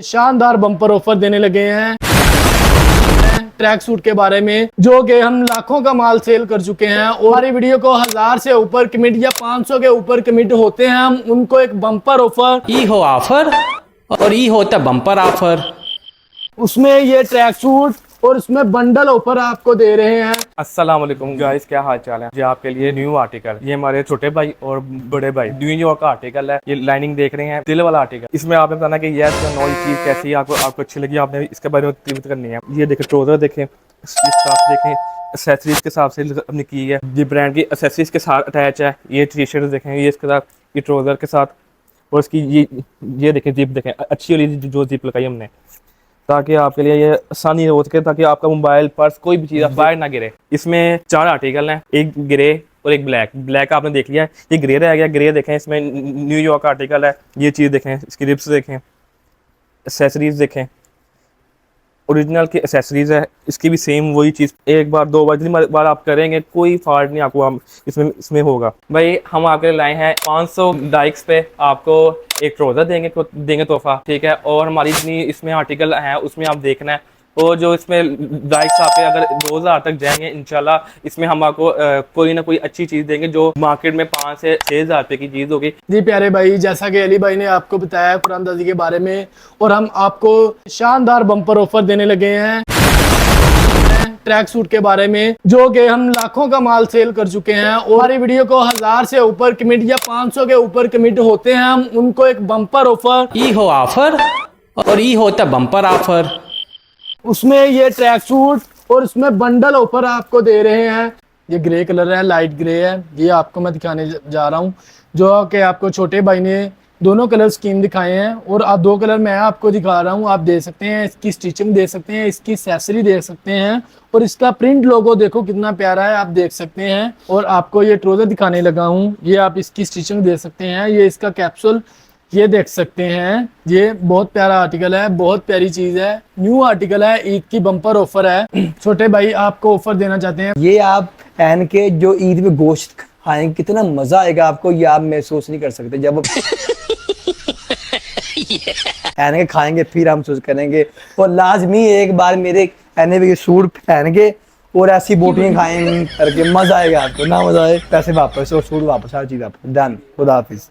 शानदार bumper offer देने लगे हैं ट्रैक सूट के बारे में, जो कि हम लाखों का माल सेल कर चुके हैं। और हमारी वीडियो को 1000 से ऊपर कमिट या 500 के ऊपर कमिट होते हैं, हम उनको एक बम्पर ऑफर ई हो ऑफर और ई होता बम्पर ऑफर। उसमें ये ट्रैक सूट और उसमें बंडल ऑफर आपको दे रहे हैं। अस्सलाम वालेकुम गाइस, क्या हाल चाल है जी। आपके लिए न्यू आर्टिकल, ये हमारे छोटे भाई और बड़े भाई न्यूयॉर्क का आर्टिकल है। ये लाइनिंग देख रहे हैं, दिल वाला आर्टिकल। इसमें आपने बताना कि यस या नो चीज कैसी है, आपको अच्छी लगी, आपने इसके बारे में तारीफ करनी है। ये देखें ट्राउजर, देखें देखें एक्सेसरीज के हिसाब से अपनी की है। ये ब्रांड की एक्सेसरीज के साथ अटैच है। ये टी शर्ट देखें, ये इसके साथ, ये ट्राउजर के साथ, और इसकी ये देखें जिप देखें, अच्छी वाली जो जिप लगाई हमने, ताकि आपके लिए ये आसानी हो सके, ताकि आपका मोबाइल पर्स कोई भी चीज़ बाहर ना गिरे। इसमें 4 आर्टिकल हैं, एक ग्रे और एक ब्लैक आपने देख लिया है। ये ग्रे रह गया, ग्रे देखें, इसमें न्यूयॉर्क आर्टिकल है। ये चीज़ देखें, इसकी रिप्स देखें, एक्सेसरीज देखें, ओरिजिनल की एक्सेसरीज है। इसकी भी सेम वही चीज़, एक बार 2 बार जितनी बार आप करेंगे कोई फॉल्ट नहीं आपको इसमें होगा। भाई हम आपके लिए लाए हैं 500 डाइक्स पे आपको एक ट्राउजर देंगे तोहफा, ठीक है। और हमारी जितनी इसमें आर्टिकल हैं उसमें आप देखना है, और जो इसमें डाइक्स आपके अगर 2000 तक जाएंगे इंशाल्लाह, इसमें हम आपको कोई ना कोई अच्छी चीज़ देंगे जो मार्केट में 5 से 6000 रुपये की चीज़ होगी। जी प्यारे भाई, जैसा कि अली भाई ने आपको बताया कुरानदाजी के बारे में, और हम आपको शानदार बम्पर ऑफर देने लगे हैं ट्रैक सूट के बारे में, जो कि हम लाखों का माल सेल कर चुके हैं। और हमारी वीडियो को 1000 से ऊपर कमिट या 500 के ऊपर कमिट होते हैं, हम उनको एक बम्पर ऑफर, ई हो ऑफर और ई होता बम्पर ऑफर। उसमें ये ट्रैक सूट और उसमें बंडल ऑफर आपको दे रहे हैं। ये ग्रे कलर है, लाइट ग्रे है, ये आपको मैं दिखाने जा रहा हूँ, जो कि आपको छोटे भाई ने दोनों कलर स्कीम दिखाए हैं, और आप 2 कलर मैं आपको दिखा रहा हूँ। आप दे सकते हैं, इसकी स्टिचिंग दे सकते हैं, इसकी एक्सेसरी देख सकते हैं, और इसका प्रिंट लोगो देखो कितना प्यारा है, आप देख सकते हैं। और आपको ये ट्राउजर दिखाने लगा हूँ, ये आप इसकी स्टिचिंग दे सकते हैं। ये इसका कैप्सूल ये देख सकते हैं, ये बहुत प्यारा आर्टिकल है, बहुत प्यारी चीज है, न्यू आर्टिकल है, ईद की बम्पर ऑफर है। छोटे भाई आपको ऑफर देना चाहते हैं, ये आप पहन के जो ईद में गोश्त खाएंगे कितना मजा आएगा आपको, ये आप महसूस नहीं कर सकते। जब पहन के खाएंगे फिर हम महसूस करेंगे। और लाजमी एक बार मेरे पहने हुए सूट पहन के और ऐसी बोटियां खाएंगे करके मजा आएगा आपको। ना मजा आए पैसे वापस और सूट वापस, हर चीज वापस। डन। खुदा हाफिज।